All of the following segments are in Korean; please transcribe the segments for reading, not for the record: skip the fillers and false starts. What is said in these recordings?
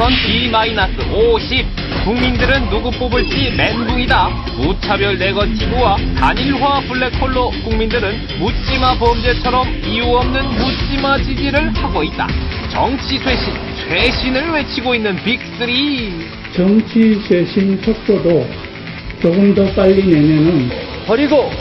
우선 D-50. 국민들은 누구 뽑을지 멘붕이다. 무차별 네거티브와 단일화 블랙홀로 국민들은 묻지마 범죄처럼 이유 없는 묻지마 지지를 하고 있다. 정치 쇄신, 쇄신을 외치고 있는 빅3. 정치 쇄신 속도도 조금 더 빨리 내면은 버리고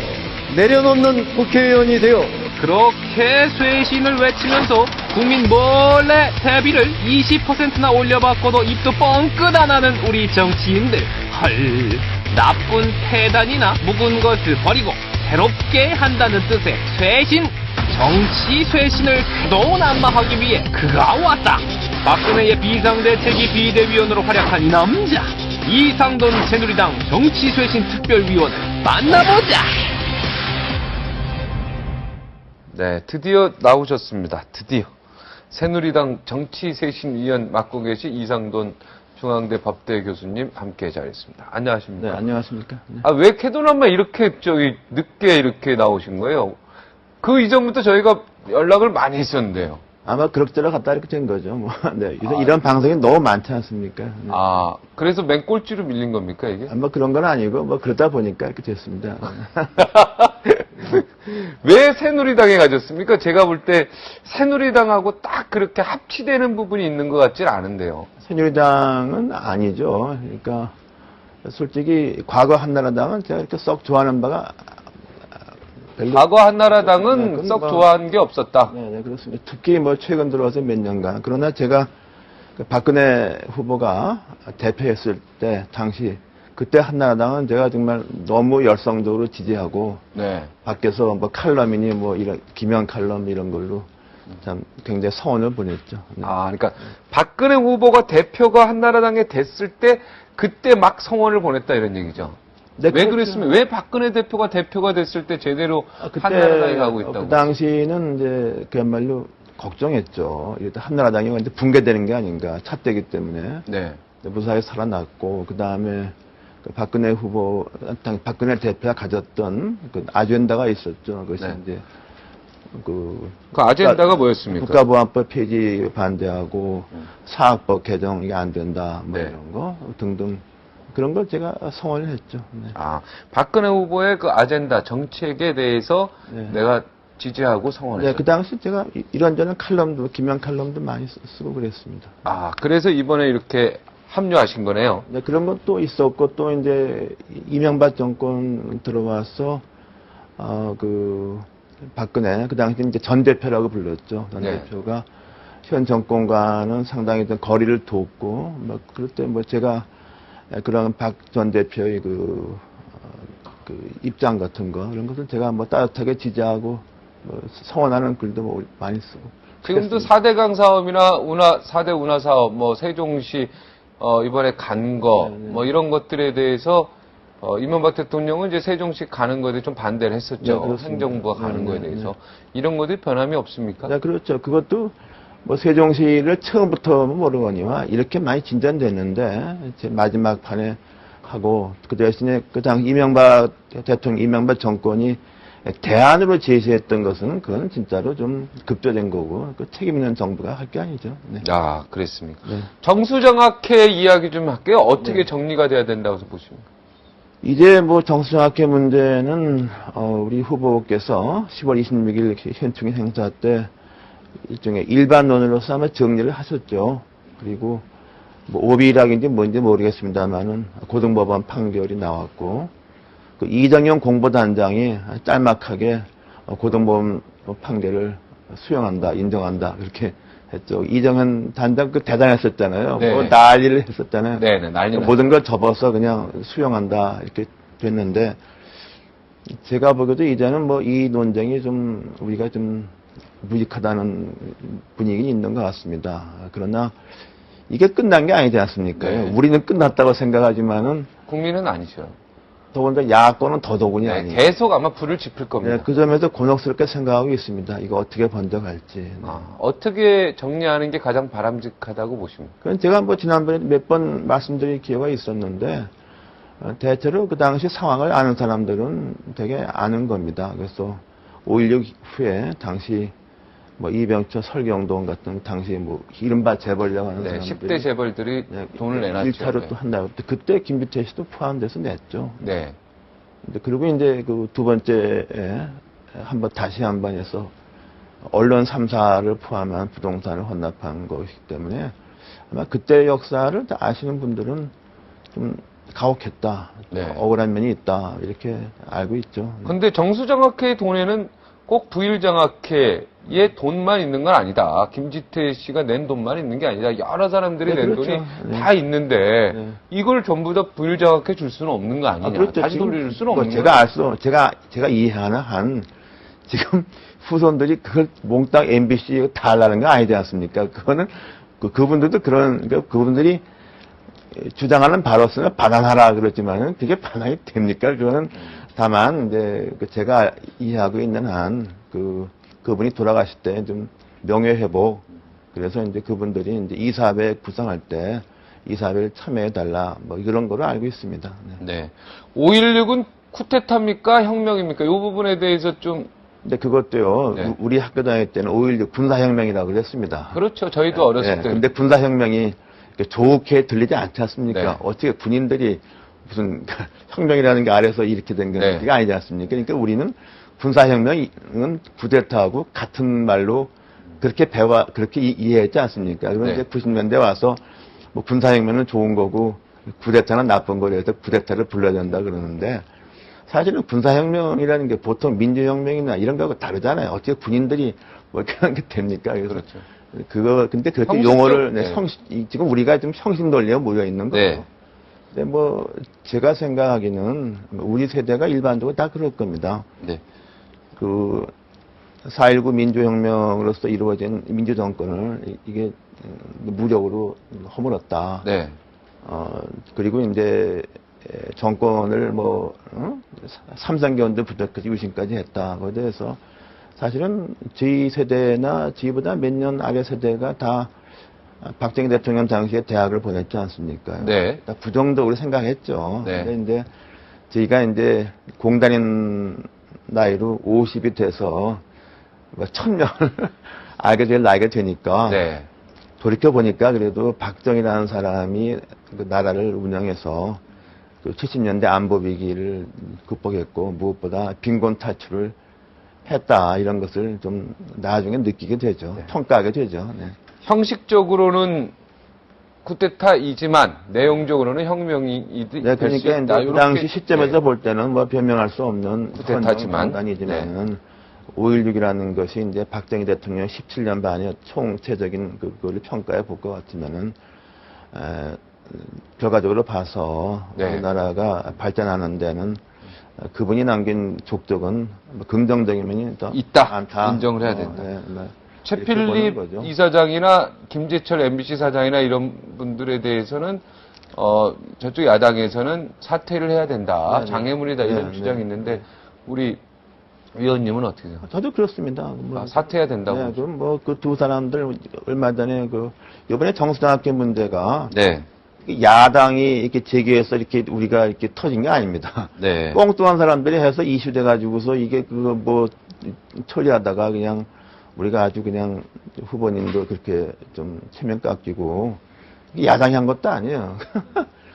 내려놓는 국회의원이 되어 그렇게 쇄신을 외치면서 국민 몰래 대비를 20%나 올려받고도 입도 뻥끗 안 하는 우리 정치인들. 헐, 나쁜 패단이나 묵은 것을 버리고 새롭게 한다는 뜻의 쇄신. 정치 쇄신을 표동난마하기 위해 그가 왔다. 박근혜의 비상대책위 비대위원으로 활약한 이 남자. 이상돈 새누리당 정치쇄신특별위원을 만나보자. 네, 드디어 나오셨습니다. 드디어. 새누리당 정치쇄신위원 맡고 계신 이상돈 중앙대 법대 교수님 함께 자리했습니다. 안녕하십니까? 네, 안녕하십니까? 네. 아, 왜 캐도남만 이렇게 늦게 이렇게 나오신 거예요? 그 이전부터 저희가 연락을 많이 했었는데요. 아마 그럭저럭 갔다 이렇게 된 거죠. 뭐, 네. 이런 방송이 너무 많지 않습니까? 네. 아, 그래서 맨꼴찌로 밀린 겁니까, 이게? 뭐 그런 건 아니고, 뭐 그러다 보니까 이렇게 됐습니다. 왜 새누리당에 가셨습니까? 제가 볼 때 새누리당하고 딱 그렇게 합치되는 부분이 있는 것 같진 않은데요. 새누리당은 아니죠. 그러니까, 솔직히 과거 한나라당은 제가 이렇게 썩 좋아하는 바가 별로. 과거 한나라당은 네, 썩 뭐, 좋아한 게 없었다. 네, 그렇습니다. 특히 뭐 최근 들어와서 몇 년간. 그러나 제가 그 박근혜 후보가 대표했을 때, 당시, 그때 한나라당은 제가 정말 너무 열성적으로 지지하고, 네. 밖에서 뭐 칼럼이니 뭐 이런, 기명 칼럼 이런 걸로 참 굉장히 성원을 보냈죠. 네. 아, 그러니까 박근혜 후보가 대표가 한나라당에 됐을 때 그때 막 성원을 보냈다 이런 얘기죠. 네, 왜 그렇죠. 그랬으면 왜 박근혜 대표가 됐을 때 제대로 그때 한나라당에 가고 있다고? 그 당시는 이제 그야말로 걱정했죠. 이랬다 한나라당이 완전 붕괴되는 게 아닌가. 찻대기 때문에. 네. 무사히 살아났고, 그 다음에 박근혜 후보, 박근혜 대표가 가졌던 그 아젠다가 있었죠. 그것이 네. 이제 그 아젠다가 뭐였습니까? 국가보안법 폐지 반대하고 사학법 개정 이게 안 된다 뭐 네. 이런 거 등등 그런 걸 제가 성원을 했죠. 네. 아, 박근혜 후보의 그 아젠다 정책에 대해서 네. 내가 지지하고 성원했어요. 네, 그 당시 제가 이런저런 칼럼도 기명 칼럼도 많이 쓰고 그랬습니다. 아, 그래서 이번에 이렇게 합류하신 거네요. 네, 그런 것도 있었고 또 이제 이명박 정권 들어와서 그 박근혜 그 당시 이제 전 대표라고 불렀죠. 전 네. 대표가 현 정권과는 상당히 좀 거리를 뒀고 뭐 그럴 때 뭐 제가 그런 박 전 대표의 그 입장 같은 거 이런 것을 제가 뭐 따뜻하게 지지하고 뭐 성원하는 글도 뭐 많이 쓰고. 지금도 그랬습니다. 4대강 사업이나 4대 운하 사업, 뭐 세종시 이번에 간 거, 네. 뭐 이런 것들에 대해서 이명박 대통령은 이제 세종시 가는 거에 대해 좀 반대를 했었죠. 네, 그렇습니다. 행정부가 가는 거에 대해서. 이런 것들이 변함이 없습니까? 네, 그렇죠. 그것도 뭐 세종시를 처음부터 모르거니와 이렇게 많이 진전됐는데 이제 마지막 판에 하고 그 대신에 그 당 이명박 대통령, 이명박 정권이 대안으로 제시했던 것은 그건 진짜로 좀 급조된 거고 그 책임 있는 정부가 할 게 아니죠. 네. 아, 그랬습니까? 네. 정수정학회 이야기 좀 할게요. 어떻게 네. 정리가 돼야 된다고 보십니까? 이제 뭐 정수정학회 문제는 우리 후보께서 10월 26일 현충일 행사 때 일종의 일반론으로서 아마 정리를 하셨죠. 그리고 뭐 오비락인지 뭔지 모르겠습니다만은 고등법원 판결이 나왔고 그 이정영 공보단장이 짤막하게 고등법원 판결을 수용한다, 인정한다 그렇게 했죠. 이정현 단장 그 대단했었잖아요. 네. 뭐 난리를 했었잖아요. 네, 난리 났죠. 모든 걸 접어서 그냥 수용한다 이렇게 됐는데 제가 보기에도 이제는 뭐 이 논쟁이 좀 우리가 좀 무익하다는 분위기는 있는 것 같습니다. 그러나 이게 끝난 게 아니지 않습니까? 네. 우리는 끝났다고 생각하지만은 국민은 아니죠. 더군다나 야권은 더더군이 네, 아니에요. 계속 아마 불을 지필 겁니다. 네, 그 점에서 곤혹스럽게 생각하고 있습니다. 이거 어떻게 번져갈지. 네. 어떻게 정리하는 게 가장 바람직하다고 보십니까? 그건 제가 뭐 지난번에 몇 번 말씀드릴 기회가 있었는데 대체로 그 당시 상황을 아는 사람들은 되게 아는 겁니다. 그래서 5.16 후에 당시 뭐 이병철, 설경동 같은 당시 뭐 이른바 재벌이라고 하는 네, 사람들이 10대 재벌들이 돈을 내놨죠. 1차로 또 한다고. 그때 김주태 씨도 포함돼서 냈죠. 네. 근데 그리고 이제 그 두 번째에 다시 한 번 해서 언론 3사를 포함한 부동산을 헌납한 것이기 때문에 아마 그때 역사를 다 아시는 분들은 좀 가혹했다. 네. 억울한 면이 있다. 이렇게 알고 있죠. 근데 정수장학회의 돈에는 꼭 부일장학회의 돈만 있는 건 아니다. 김지태 씨가 낸 돈만 있는 게 아니다. 여러 사람들이 네, 낸 그렇죠. 돈이 네. 다 있는데 네. 이걸 전부 다 부일장학회 줄 수는 없는 거 아니냐. 그렇죠. 다시 지금 돌려줄 수는 뭐 없는 제가 거 제가 이해하는 한 지금 후손들이 그걸 몽땅 MBC 다 하려는 거 아니지 않습니까? 그거는 그분들도 그분들이 주장하는 바로서는 반환하라 그러지만은 그게 반환이 됩니까? 그거는 다만 이제 제가 이해하고 있는 한 그분이 돌아가실 때 좀 명예 회복 그래서 이제 그분들이 이제 이사회 구성할 때 이사회를 참여해 달라 뭐 이런 거로 알고 있습니다. 네. 네. 5.16은 쿠데타입니까? 혁명입니까? 이 부분에 대해서 좀 근데 그것도요. 네. 우리 학교 다닐 때는 5.16 군사혁명이라고 그랬습니다. 그렇죠. 저희도 어렸을 네. 때. 근데 군사혁명이 이렇게 좋게 들리지 않지 않습니까? 네. 어떻게 군인들이 무슨 혁명이라는 게 아래서 이렇게 된 게 네. 아니지 않습니까? 그러니까 우리는 군사혁명은 쿠데타하고 같은 말로 그렇게 그렇게 이해했지 않습니까? 그런데 네. 90년대 와서 뭐 군사혁명은 좋은 거고 쿠데타는 나쁜 거로 해서 쿠데타를 불러야 된다 그러는데 사실은 군사혁명이라는 게 보통 민주혁명이나 이런 거하고 다르잖아요. 어떻게 군인들이 뭐 이렇게 하는 게 됩니까? 그래서 그렇죠. 근데 그렇게 형식적- 용어를, 네. 지금 우리가 좀 형식 논리에 모여 있는 거죠. 네. 근데 뭐, 제가 생각하기는 우리 세대가 일반적으로 다 그럴 겁니다. 네. 4.19 민주혁명으로서 이루어진 민주정권을 이게 무력으로 허물었다. 네. 그리고 이제 정권을 삼성개헌부터까지 유신까지 했다. 그에 대해서 사실은 저희 세대나 저희보다 몇 년 아래 세대가 다 박정희 대통령 당시에 대학을 보냈지 않습니까? 네. 다 부정적으로 생각했죠. 네. 근데 이제 저희가 이제 공단인 나이로 50이 돼서 1000년을 알게 될 나이가 되니까 네. 돌이켜 보니까 그래도 박정희라는 사람이 그 나라를 운영해서 그 70년대 안보 위기를 극복했고 무엇보다 빈곤 탈출을 했다 이런 것을 좀 나중에 느끼게 되죠. 평가하게 되죠. 네. 형식적으로는 쿠데타이지만 내용적으로는 혁명이 네, 될 수 그러니까 있다. 이제 그 당시 이렇게, 시점에서 네. 볼 때는 뭐 변명할 수 없는 쿠데타지만, 판단이지만은 5.16이라는 것이 이제 박정희 대통령 17년 반의 총체적인 그거를 평가해 볼 것 같으면은 결과적으로 봐서 네. 우리나라가 발전하는 데는 그분이 남긴 족적은 뭐 긍정적인 면이 더 있다. 많다. 인정을 해야 된다. 네, 네. 최필립 이렇게 보는 거죠. 이사장이나 김재철 MBC 사장이나 이런 분들에 대해서는 저쪽 야당에서는 사퇴를 해야 된다. 네, 네. 장애물이다 이런 네, 주장이 네. 있는데 우리 위원님은 어떻게 생각하세요? 저도 그렇습니다. 뭐, 사퇴해야 된다고. 네, 그럼 뭐 그 두 사람들 얼마 전에 이번에 정수장학회 문제가 네. 야당이 이렇게 제기해서 이렇게 우리가 이렇게 터진 게 아닙니다. 네. 뻥뚱한 사람들이 해서 이슈돼 가지고서 이게 처리하다가 그냥 우리가 아주 그냥 후보님도 그렇게 좀 체면 깎이고 야당이 한 것도 아니에요.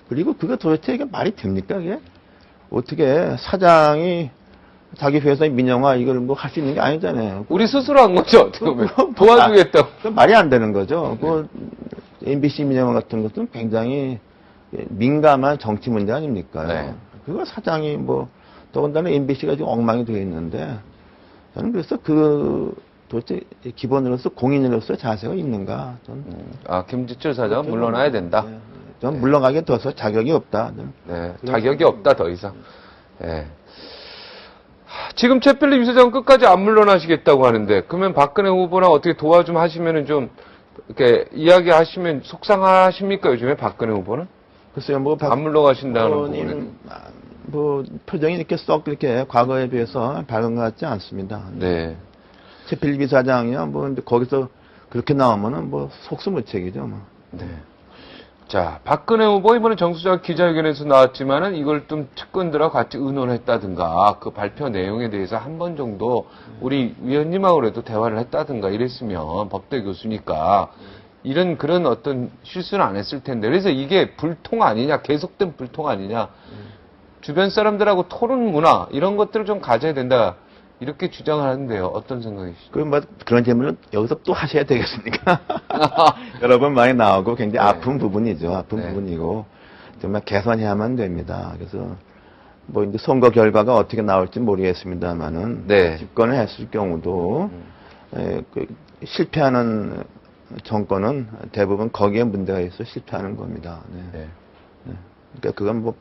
그리고 그거 도대체 이게 말이 됩니까? 이게 어떻게 사장이 자기 회사의 민영화 이걸 뭐 할 수 있는 게 아니잖아요. 우리 스스로 한 거죠. 어떻게 보면. 그거 도와주겠다고. 그 말이 안 되는 거죠. 그 MBC 민영화 같은 것은 굉장히 민감한 정치 문제 아닙니까? 네. 그거 사장이 더군다나 MBC가 지금 엉망이 되어 있는데 저는 그래서 도대체 기본으로서 공인으로서 자세가 있는가? 김지철 사장은 물러나야 된다. 네. 전 물러가게 둬서 자격이 없다. 네. 자격이 없다, 더 이상. 네. 지금 최필립 이사장은 끝까지 안 물러나시겠다고 하는데, 그러면 박근혜 후보랑 어떻게 도와 좀 하시면은 좀, 이렇게 이야기하시면 속상하십니까, 요즘에 박근혜 후보는? 글쎄요, 안 물러가신다는 부분은 부분은. 표정이 이렇게 썩 이렇게 과거에 비해서 밝은 것 같지 않습니다. 네. 최필립 이사장이야, 근데 거기서 그렇게 나오면은 속수무책이죠, 뭐. 네. 자. 자, 박근혜 후보 이번에 정수작 기자회견에서 나왔지만은 이걸 좀 측근들하고 같이 의논했다든가 그 발표 내용에 대해서 한 번 정도 우리 위원님하고라도 대화를 했다든가 이랬으면 법대 교수니까 이런 그런 어떤 실수는 안 했을 텐데 그래서 이게 불통 아니냐 계속된 불통 아니냐 주변 사람들하고 토론 문화 이런 것들을 좀 가져야 된다 이렇게 주장을 하는데요. 어떤 생각이시죠? 그런 질문을 여기서 또 하셔야 되겠습니까? 여러 번 많이 나오고 굉장히 네. 아픈 부분이죠. 아픈 네. 부분이고 정말 개선해야만 됩니다. 그래서 뭐 이제 선거 결과가 어떻게 나올지 모르겠습니다만은 네. 집권을 했을 경우도 그 실패하는 정권은 대부분 거기에 문제가 있어 실패하는 겁니다. 네. 네. 그러니까 그건 뭐